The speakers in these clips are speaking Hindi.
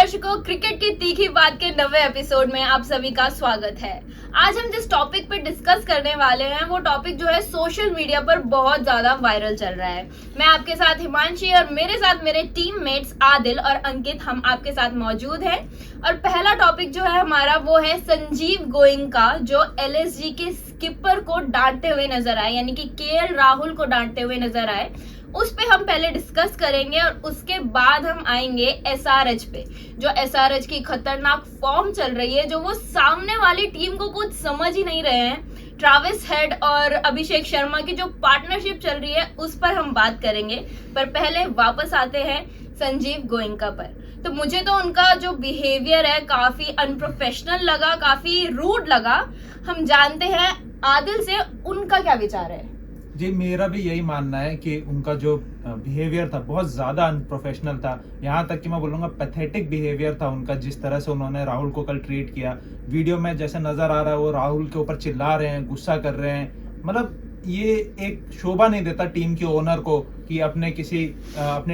दर्शकों, क्रिकेट की तीखी बात के 90वें एपिसोड में आप सभी का स्वागत है। आज हम जिस टॉपिक पे डिस्कस करने वाले हैं वो टॉपिक जो है सोशल मीडिया पर बहुत ज्यादा वायरल चल रहा है। मैं आपके साथ हिमांशी और मेरे साथ मेरे टीममेट्स आदिल और अंकित हम आपके साथ मौजूद हैं। और पहला टॉपिक जो है हमारा वो है संजीव गोयनका, जो एलएसजी के स्किपर को डांटते हुए नजर आए, यानी कि केएल राहुल को डांटते हुए नजर आए। उस पे हम पहले डिस्कस करेंगे और उसके बाद हम आएंगे एसआरएच पे, जो एसआरएच की खतरनाक फॉर्म चल रही है, जो वो सामने वाली टीम को कुछ समझ ही नहीं रहे हैं। ट्रैविस हेड और अभिषेक शर्मा की जो पार्टनरशिप चल रही है उस पर हम बात करेंगे। पर पहले वापस आते हैं संजीव गोयनका पर। तो मुझे तो उनका जो बिहेवियर है काफी अनप्रोफेशनल लगा, काफी रूड लगा। हम जानते हैं आदिल से उनका क्या विचार है। जी, मेरा भी यही मानना है कि उनका जो बिहेवियर था बहुत ज़्यादा अनप्रोफेशनल था। यहाँ तक कि मैं बोलूँगा पैथेटिक बिहेवियर था उनका, जिस तरह से उन्होंने राहुल को कल ट्रीट किया। वीडियो में जैसे नज़र आ रहा है वो राहुल के ऊपर चिल्ला रहे हैं, गुस्सा कर रहे हैं। मतलब ये एक शोभा नहीं देता टीम के ओनर को कि अपने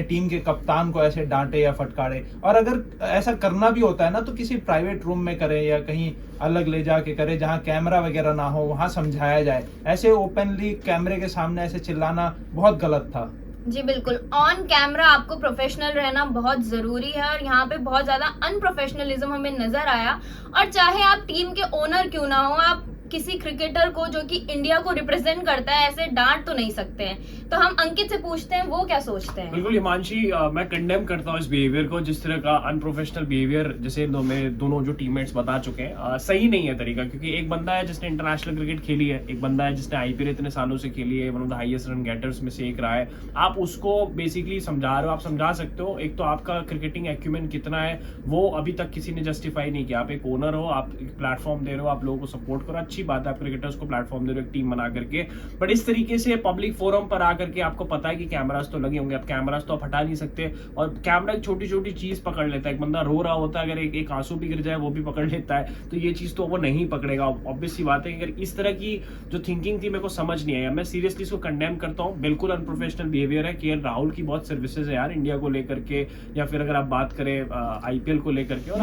टीम के कप्तान को ऐसे डांटे या फटकारे। और अगर ऐसा करना भी होता है ना तो किसी प्राइवेट रूम में करे या कहीं अलग ले जाके करे जहां कैमरा वगैरह ना हो, वहां समझाया जाए। ऐसे ओपनली कैमरे के सामने ऐसे चिल्लाना बहुत गलत था। जी बिल्कुल, ऑन कैमरा आपको प्रोफेशनल रहना बहुत जरूरी है और यहाँ पे बहुत ज्यादा अनप्रोफेशनलिज्म हमें नजर आया। और चाहे आप टीम के ओनर क्यों ना हो, आप किसी क्रिकेटर को जो कि इंडिया को रिप्रेजेंट करता है ऐसे डांट तो नहीं सकते हैं। तो हम अंकित से पूछते हैं वो क्या सोचते हैं। बिल्कुल हिमांशी, मैं कंडेम करता हूँ इस बिहेवियर को। जिस तरह का अनप्रोफेशनल बिहेवियर जैसे मेरे दोनों जो टीममेट्स बता चुके हैं, सही नहीं है तरीका। क्योंकि एक बंदा है जिसने इंटरनेशनल क्रिकेट खेली है, एक बंदा है जिसने आईपीएल इतने सालों से खेली है, one of the highest run getters में से एक रहा है। आप उसको बेसिकली समझा रहे हो, आप समझा सकते हो। एक तो आपका क्रिकेटिंग एक्यूमेंट कितना है वो अभी तक किसी ने जस्टिफाई नहीं किया। आप एक ओनर हो, आप एक प्लेटफॉर्म दे रहे हो, आप लोगों को सपोर्ट करो, अच्छी बात है, आप क्रिकेटर्स को प्लेटफॉर्म दे रहे हो एक टीम बना करके। बट इस तरीके से पब्लिक फोरम पर आकर के आपको पता है कि कैमरास तो लगे होंगे, अब कैमरास तो आप हटा नहीं सकते। और कैमरा एक छोटी छोटी चीज पकड़ लेता है। एक बंदा रो रहा होता है, अगर एक आंसू भी गिर जाए वो भी पकड़ लेता है। तो ये चीज तो वो नहीं पकड़ेगा। ऑब्वियस सी बात है कि अगर इस तरह की जो थिंकिंग थी मेरे को समझ नहीं आया। मैं सीरियसली इसको कंडेम करता हूँ। बिल्कुल अनप्रोफेशनल बिहेवियर है। केएल राहुल की बहुत सर्विसेज है यार इंडिया को लेकर के, या फिर अगर आप बात करें आईपीएल को लेकर के, और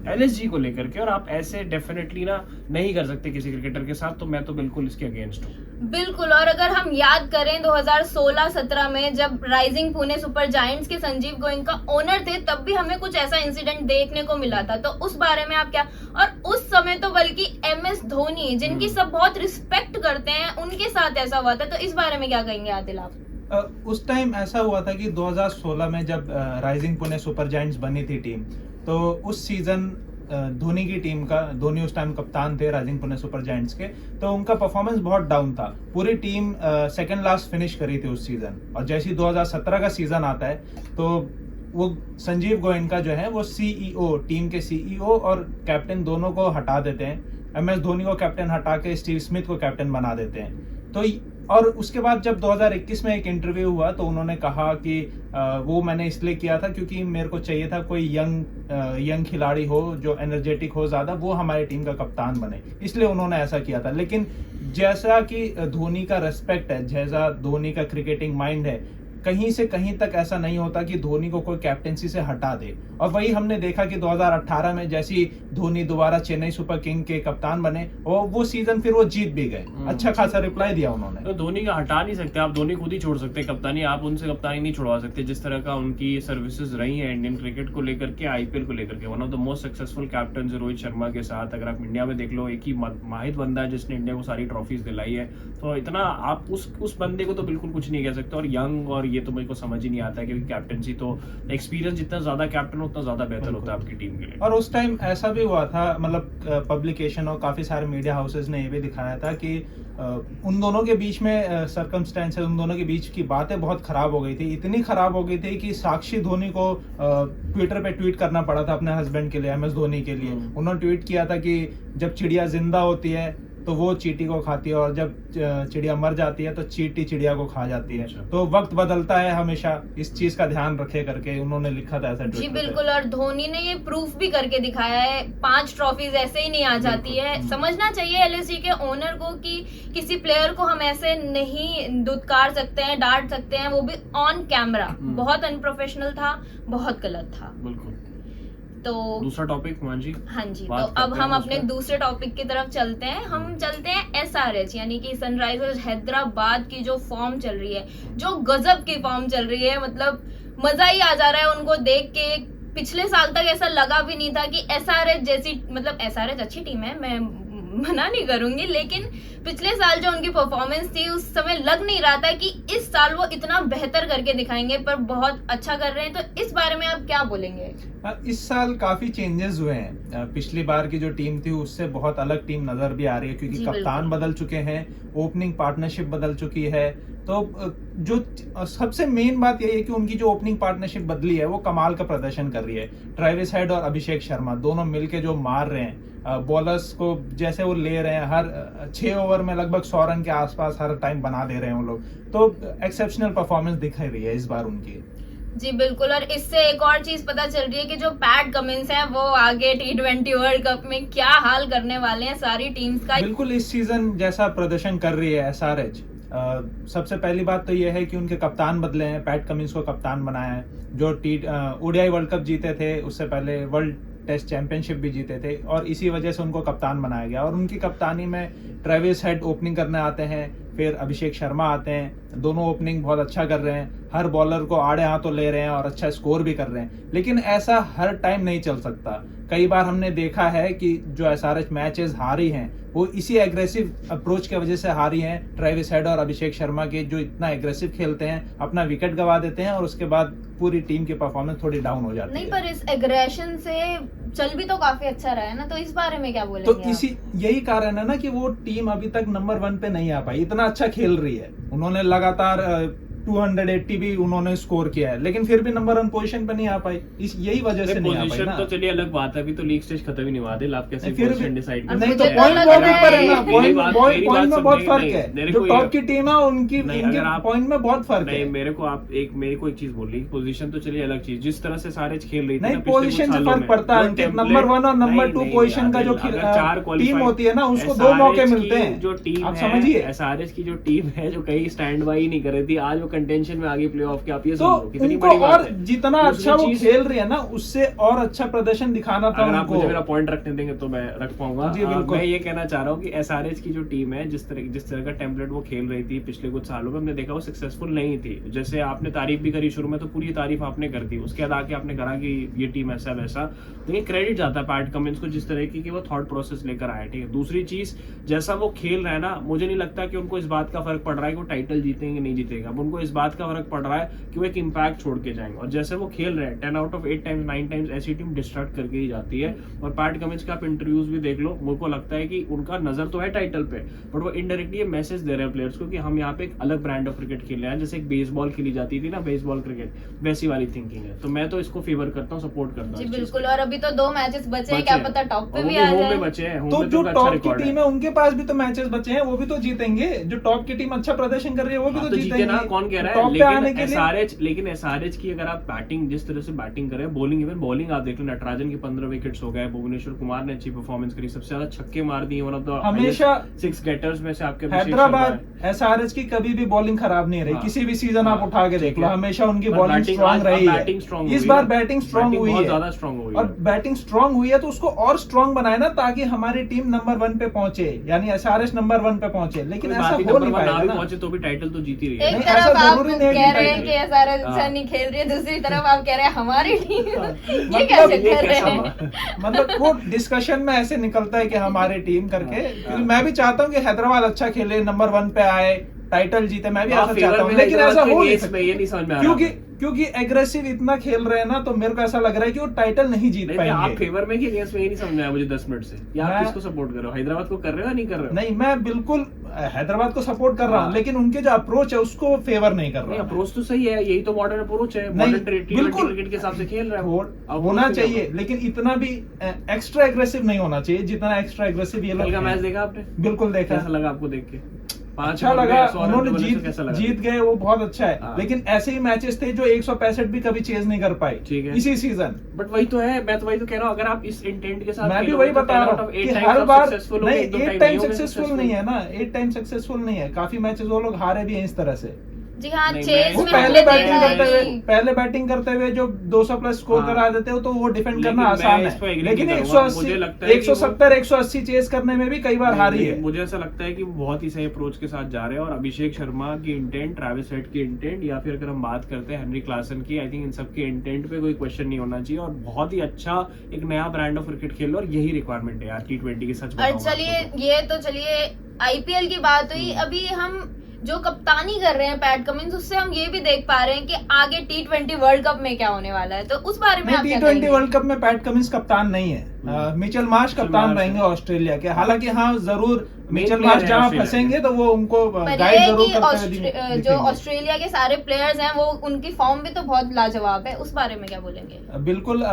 एलएसजी को लेकर के, और आप ऐसे डेफिनेटली ना नहीं कर सकते किसी क्रिकेटर के साथ। तो मैं तो बिल्कुल इसके अगेंस्ट हूँ। बिल्कुल। और अगर हम याद करें 2016-17 में जब राइजिंग पुणे सुपर जायंट्स के संजीव गोयनका ओनर थे, तब भी हमें कुछ ऐसा इंसिडेंट देखने को मिला था। तो उस बारे में आप क्या, और उस समय तो बल्कि एमएस धोनी जिनकी सब बहुत रिस्पेक्ट करते हैं उनके साथ ऐसा हुआ था। तो इस बारे में क्या कहेंगे आदिल आप। उस टाइम ऐसा हुआ था कि 2016 में जब राइजिंग पुणे सुपर जायंट्स बनी थी टीम, तो उस सीजन धोनी की टीम का, धोनी उस टाइम कप्तान थे राइजिंग पुणे सुपर जायंट्स के, तो उनका परफॉर्मेंस बहुत डाउन था। पूरी टीम सेकंड लास्ट फिनिश करी थी उस सीजन। और जैसे ही 2017 का सीजन आता है तो वो संजीव गोयनका जो है वो सीईओ, टीम के सीईओ और कैप्टन दोनों को हटा देते हैं। एमएस धोनी को कैप्टन हटा के स्टीव स्मिथ को कैप्टन बना देते हैं। तो और उसके बाद जब 2021 में एक इंटरव्यू हुआ तो उन्होंने कहा कि वो मैंने इसलिए किया था क्योंकि मेरे को चाहिए था कोई यंग खिलाड़ी हो जो एनर्जेटिक हो ज़्यादा, वो हमारी टीम का कप्तान बने, इसलिए उन्होंने ऐसा किया था। लेकिन जैसा कि धोनी का रेस्पेक्ट है, जैसा धोनी का क्रिकेटिंग माइंड है, कहीं से कहीं तक ऐसा नहीं होता कि धोनी को कोई कैप्टेंसी से हटा दे। और वही हमने देखा कि 2018 में जैसी धोनी दोबारा चेन्नई सुपर किंग के कप्तान बने और वो सीजन फिर वो जीत भी गए। अच्छा खासा रिप्लाई दिया उन्होंने। तो धोनी का हटा नहीं सकते आप, धोनी खुद ही छोड़ सकते कप्तानी। आप उनसे कप्तानी नहीं छुड़वा सकते। जिस तरह का उनकी सर्विसेज रही है इंडियन क्रिकेट को लेकर के, आईपीएल को लेकर के, one of the most successful captain Rohit Sharma के साथ अगर आप इंडिया में देख लो, एक ही माहिर बंदा है जिसने इंडिया को सारी ट्रॉफीज दिलाई है। तो इतना आप उस बंदे को तो बिल्कुल कुछ नहीं कह सकते। और यंग और ये तो मेरे को समझ ही नहीं आता है, क्योंकि कैप्टनसी तो एक्सपीरियंस जितना ज्यादा कैप्टन उतना ज्यादा बेहतर होता है आपकी टीम के लिए। और उस टाइम ऐसा भी हुआ था, मतलब पब्लिकेशन और काफी सारे मीडिया हाउसेस ने ये भी दिखाया था कि उन दोनों के बीच में सर्कमस्टेंसेस, उन दोनों के बीच की बातें बहुत खराब हो गई थी। इतनी खराब हो गई थी कि साक्षी धोनी को ट्विटर पे ट्वीट करना पड़ा था अपने हस्बैंड के लिए, एमएस धोनी के लिए। उन्होंने ट्वीट किया था कि जब चिड़िया जिंदा होती है तो वो चींटी को खाती है, और जब चिड़िया मर जाती है तो चींटी चिड़िया को खा जाती है। अच्छा। तो वक्त बदलता है हमेशा, इस चीज का ध्यान रखे करके उन्होंने लिखा था ऐसा जी ट्वीट पे। बिल्कुल, और धोनी ने ये प्रूफ भी करके दिखाया है, 5 ट्रॉफीज ऐसे ही नहीं आ जाती है। समझना चाहिए एलएसजी के ओनर को कि किसी प्लेयर को हम ऐसे नहीं दुत्कार सकते हैं, डांट सकते हैं, वो भी ऑन कैमरा। बहुत अनप्रोफेशनल था, बहुत गलत था। बिल्कुल। तो दूसरा टॉपिक मान जी। हाँ जी, तो बात अब करते हैं हम अपने उस पर। दूसरे टॉपिक की तरफ चलते हैं। हम चलते हैं एसआरएच यानी कि सनराइजर्स हैदराबाद की जो फॉर्म चल रही है, जो गजब की फॉर्म चल रही है, मतलब मजा ही आ जा रहा है उनको देख के। पिछले साल तक ऐसा लगा भी नहीं था कि एसआरएच जैसी, मतलब एसआरएच अच्छी टीम है, मैं मना नहीं करूंगी, लेकिन पिछले साल जो उनकी परफॉर्मेंस थी उस समय लग नहीं रहा था कि इस साल वो इतना बेहतर करके दिखाएंगे, पर बहुत अच्छा कर रहे हैं। तो इस बारे में आप क्या बोलेंगे? इस साल काफी चेंजेस हुए हैं। पिछली बार की जो टीम थी उससे बहुत अलग टीम नजर भी आ रही है, क्योंकि जी, कप्तान बदल चुके हैं, ओपनिंग पार्टनरशिप बदल चुकी है। तो जो सबसे मेन बात यही है कि उनकी जो ओपनिंग पार्टनरशिप बदली है वो कमाल का प्रदर्शन कर रही है। ट्रेविस हेड और अभिषेक शर्मा दोनों मिलके जो मार रहे हैं बॉलर्स को, जैसे वो ले रहे हैं, हर 6 ओवर में लगभग 100 रन के आसपास हर टाइम बना दे रहे हैं वो लोग। तो एक्सेप्शनल परफॉर्मेंस दिख रही है इस बार उनकी। जी बिल्कुल, और इससे एक और चीज पता चल रही है कि जो पैट कमिंस है वो आगे T20 वर्ल्ड कप में क्या हाल करने वाले हैं सारी टीम्स का। बिल्कुल, इस सीजन जैसा प्रदर्शन कर रही है एसआरएच, सबसे पहली बात तो यह है कि उनके कप्तान बदले हैं। पैट कमिंस को कप्तान बनाया है, जो ओडीआई वर्ल्ड कप जीते थे, उससे पहले वर्ल्ड टेस्ट चैंपियनशिप भी जीते थे, और इसी वजह से उनको कप्तान बनाया गया। और उनकी कप्तानी में ट्रेविस हेड ओपनिंग करने आते हैं, फिर अभिषेक शर्मा आते हैं, दोनों ओपनिंग बहुत अच्छा कर रहे हैं, हर बॉलर को आड़े हाथों ले रहे हैं और अच्छा स्कोर भी कर रहे हैं। लेकिन ऐसा हर टाइम नहीं चल सकता। कई बार हमने देखा है कि जो एसआरएच मैचेस हारी हैं वो इसी एग्रेसिव अप्रोच की वजह से हारी हैं। ट्रेविस हेड और अभिषेक शर्मा के जो इतना एग्रेसिव खेलते हैं, अपना विकेट गवा देते हैं और उसके बाद पूरी टीम की परफॉर्मेंस थोड़ी डाउन हो जाती नहीं, है। पर इस एग्रेशन से चल भी तो काफी अच्छा रहा है ना, तो इस बारे में क्या बोलेंगे तो इसी यही कारण है ना कि वो टीम अभी तक नंबर 1 पे नहीं आ पाई। इतना अच्छा खेल रही है, उन्होंने लगातार 280 भी उन्होंने स्कोर किया है, लेकिन फिर भी नंबर 1 पोजीशन पे नहीं आ पाई। इस यही वजह से नहीं आ पाई पोजीशन ना। तो चलिए अलग बात है, अभी तो लीग स्टेज खत्म ही नहीं हुआ, दिल आप कैसे फिर भी- पोजीशन डिसाइड अब नहीं मुझे तो तो पॉइंट लग बहुत रहा ऊपर है है- ना, मेरी बात पॉइंट में बहुत समझिए, फर्क नहीं, है। मेरे जो को टॉप ये- की टीम है उनकी नहीं, अगर आप- पॉइंट में बहुत फर्क नहीं, है। मेरे को एक चीज बोल रही, पोजीशन तो चलिए अलग चीज, जिस तरह से सारे खेल रही थी नहीं, ना पिछले कुछ पोजीशन से सालों फर्क में, पड़ता है जो अंकित। template- नंबर 1 और नंबर नहीं, 2 नहीं, पोजीशन का जो अगर चार टीम qualify- होती है ना, उसको 2 SRH मौके की मिलते हैं। जो टीम आप है, समझिए। एसआरएच की जो टीम है, जो कहीं स्टैंड बाई नहीं कर रही थी, आज वो कंटेंशन में आगे प्लेऑफ के, आप ये तो समझो कितनी उनको बड़ी बात और है। जितना दूसरी अच्छा वो चीज- खेल रही है ना, उससे और अच्छा प्रदर्शन दिखाना था अगर आप उनको। मुझे मेरा पॉइंट रखने देंगे तो मैं रख पाऊंगा। जी, बिल्कुल। मैं ये कहना चाह रहा हूँ कि एसआरएच की जो टीम है, जिस तरह का टेम्पलेट वो खेल रही थी पिछले कुछ सालों में, हमने देखा वो सक्सेसफुल नहीं थी। जैसे आपने तारीफ भी करी शुरू में, तो पूरी तारीफ आपने कर दी, उसके बाद आके आपने कहा कि ये टीम ऐसा वैसा, तो ये क्रेडिट जाता है पैट कमिंस को, जिस तरह की वो थॉट प्रोसेस लेकर आए। ठीक है, दूसरी चीज, जैसा वो खेल रहा है ना, मुझे नहीं लगता कि उनको इस बात का फर्क पड़ रहा है कि वो टाइटल जीतेंगे नहीं जीतेगा। अब उनको इस बात का फर्क पड़ रहा है कि वो एक इम्पैक्ट छोड़ के जाएंगे, और जैसे वो खेल रहे हैं 10 आउट ऑफ 8 टाइम्स 9 टाइम्स ऐसी टीम डिस्ट्रैक्ट करके ही जाती है। और पैट कमिंस का आप इंटरव्यूज भी देख लो, मुझे को लगता है कि उनका नजर तो है टाइटल पे, बट वो इनडायरेक्टली ये मैसेज दे रहे हैं प्लेयर्स को कि हम यहाँ पे एक अलग ब्रांड ऑफ क्रिकेट खेल रहे हैं। जैसे एक बेसबॉल खेली जाती थी ना, बेसबॉल क्रिकेट, वैसी वाली थिंकिंग है। तो मैं तो इसको फेवर करता हूँ, सपोर्ट करता हूँ जी इस चीज बिल्कुल, और अभी तो 2 मैचेस बचे हैं, बचे क्या हैं। पता टॉप पे और वो भी भी आ होम जाए। में बचे हैं, होम तो में जो अच्छा टॉप की रिकॉर्ड टीम है उनके पास भी तो मैचेस बचे हैं, वो भी तो जीतेंगे। जो टॉप की टीम अच्छा प्रदर्शन कर रही है वो भी हाँ, तो तो जीते जीतेंगे ना, कौन कह रहा टॉप है। पे आने के लेकिन एसआरएच की अगर आप बैटिंग, जिस तरह से बैटिंग करें, बॉलिंग, इवन बॉलिंग आप देख लो, नटराजन की 15 विकेट्स हो गए, भुवनेश्वर कुमार ने अच्छी परफॉर्मेंस करी, सबसे ज्यादा छक्के मार दिए, वन ऑफ द हमेशा 6 गेटर्स में से आपके अभिषेक हैदराबाद शर्मा है। एसआरएच की कभी भी बॉलिंग खराब नहीं रही। हाँ। किसी भी सीजन आप हाँ, उठा के ठीक देख लो, है। हमेशा उनकी पर बॉलिंग बैटिंग स्ट्रांग आज- रही बैटिंग स्ट्रांग है। इस हुई बार ना। बैटिंग स्ट्रांग हुई बहुत है, ज्यादा स्ट्रांग हुई और है। बैटिंग स्ट्रांग हुई है तो उसको और स्ट्रांग बनाए ना, ताकि हमारी टीम नंबर 1 पे पहुंचे, यानी एसआरएच नंबर 1 पे पहुंचे। लेकिन कोई ऐसा बात नहीं, हो नंबर नहीं 1 ना पाएगा भी ना। पहुंचे तो भी टाइटल तो जीती रही है। एक नहीं, तरफ ऐसा आप जरूरी कह नहीं है कि रहे हैं कि एसआरएच अच्छा हाँ। नहीं खेल रही है, दूसरी तरफ आप कह रहे हैं हमारी टीम ये मतलब कैसे ये कर रहे कैसा हैं? हुआ? मतलब वो डिस्कशन में ऐसे निकलता है कि हमारी टीम करके, हाँ, क्योंकि मैं भी चाहता हूँ कि हैदराबाद अच्छा खेले, नंबर 1 पे आए, टाइटल जीते, मैं भी हाँ, ऐसा फेवर चाहता हूँ। में लेकिन हैदराबाद ऐसा के हो नहीं केस में ये नहीं समझ में आ सकता, रहा क्योंकि क्योंकि एग्रेसिव इतना खेल रहे हैं ना, तो मेरे को ऐसा लग रहा है कि वो टाइटल नहीं जीत नहीं, आप पाएंगे। फेवर में कि अगेंस्ट में, ये नहीं समझ में आया मुझे 10 मिनट से। या आप मैं- किसको सपोर्ट कर रहे हो, हैदराबाद को कर रहे हो या नहीं कर रहे हो? नहीं, मैं बिल्कुल हैदराबाद को सपोर्ट कर रहा हूँ, हाँ। लेकिन उनके जो अप्रोच है उसको फेवर नहीं कर नहीं, रहा हूँ। अप्रोच तो सही है, यही तो मॉडर्न अप्रोच है, नहीं, मॉडर्न बिल्कुल। क्रिकेट के हिसाब से खेल रहा है वो। वो होना चाहिए, लेकिन इतना भी एक्स्ट्रा एग्रेसिव नहीं होना चाहिए जितना एक्स्ट्रा एग्रेसिव ये कल लोग का मैच हैं। देखा आपने? बिल्कुल देखा। कैसा लगा आपको देख के? अच्छा लगा, उन्होंने कैसा लगा? जीत गए, वो बहुत अच्छा है। हाँ। लेकिन ऐसे ही मैचेस थे जो 165 भी कभी चेज नहीं कर पाए ठीक है। इसी सीजन। बट वही तो है, मैं तो वही तो कह रहा हूँ, अगर आप इस इंटेंट के साथ मैं भी खेलोगे वही तो बता 10 रहा out हूँ of कि 8 हर times आप बार successful नहीं, होगे, एक दो 8 time टाइम नहीं होगे सक्सेसफुल successful। नहीं है ना, 8 टाइम सक्सेसफुल नहीं है। काफी मैचेस वो लोग हारे भी हैं इस तरह से। जी हाँ, नहीं, चेस वो में पहले हमने बैटिंग देखा है करते हुए कि जो 200 प्लस स्कोर हाँ। करा देते हो, तो वो डिफेंड लेकिन करना मैं आसान इस पे है। agree लेकिन नहीं करूंगा। मुझे 180, लगता है कि वो- 170, 180 चेस करने में भी कई बार हारी है। मुझे ऐसा लगता है कि वो बहुत ही सही अप्रोच के साथ जा रहे हैं, और अभिषेक शर्मा की इंटेंट, ट्रेविस हेड की इंटेंट, या फिर अगर हम बात करते हैं हेनरी क्लासन की, आई थिंक इन सब के इंटेंट पे कोई क्वेश्चन नहीं होना चाहिए, और बहुत ही अच्छा एक नया ब्रांड ऑफ क्रिकेट खेल, और यही रिक्वायरमेंट है यार T20 की, सच और बताऊं चलिए, आपको तो। ये तो चलिए आईपीएल की बात हुई। अभी हम जो कप्तानी कर रहे हैं पैट कमिंस, उससे हम ये भी देख पा रहे हैं कि आगे T20 वर्ल्ड कप में क्या होने वाला है, तो उस बारे में आप क्या T20 कहेंगे? वर्ल्ड कप में पैट कमिंस कप्तान नहीं है, मिचेल मार्श कप्तान मार्श रहेंगे है। ऑस्ट्रेलिया के। हालांकि हाँ, जरूर Main मिचेल player मार्श है जहाँ ऑस्ट्रेलिया फंसेंगे तो वो उनको पर गाइड ये है जरूर कि करते हुए जो दिखेंगे। ऑस्ट्रेलिया के सारे प्लेयर्स हैं, वो उनकी फॉर्म भी तो बहुत लाजवाब है, उस बारे में क्या बोलेंगे? बिल्कुल,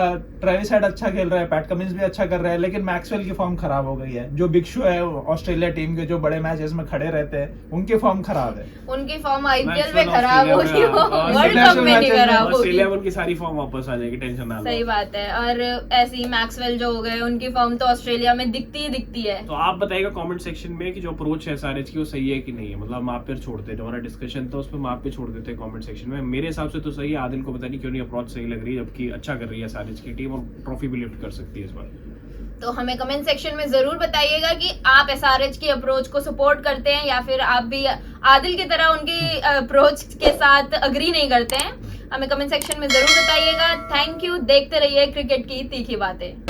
ट्रेविस हेड अच्छा खेल रहा है, पैट कमिंस भी अच्छा कर रहा है, लेकिन मैक्सवेल की फॉर्म खराब हो गई है। जो बिग शो है ऑस्ट्रेलिया टीम के, जो बड़े मैचेस में खड़े रहते हैं, उनकी फॉर्म खराब है। उनकी फॉर्म आईपीएल में Maxwell खराब हो रही हो, ऑस्ट्रेलिया में, वर्ल्ड कप में नहीं international खराब होगी। ऑस्ट्रेलिया में उनकी सारी फॉर्म वापस आ जाएगी, टेंशन ना लो। सही बात है। और ऐसे ही मैक्सवेल जो हो गए, उनकी फॉर्म तो ऑस्ट्रेलिया में दिखती ही दिखती है। तो आप बताइएगा कमेंट सेक्शन में कि जो अप्रोच है सारे की, वो सही है कि नहीं है। मतलब हम आप पे छोड़ते हैं, जो हमारा डिस्कशन था उस पर हम आप पे छोड़ देते हैं कमेंट सेक्शन में। मेरे हिसाब से तो सही है, आदिल को पता नहीं क्यों नहीं अप्रोच सही लग रही है, जबकि अच्छा कर रही है सारिज की टीम, और ट्रॉफी भी लिफ्ट कर सकती है इस बार। तो हमें कमेंट सेक्शन में जरूर बताइएगा कि आप एसआरएच की अप्रोच को सपोर्ट करते हैं, या फिर आप भी आदिल की तरह उनकी अप्रोच के साथ अग्री नहीं करते हैं। हमें कमेंट सेक्शन में जरूर बताइएगा। Thank you. देखते रहिए क्रिकेट की तीखी बातें।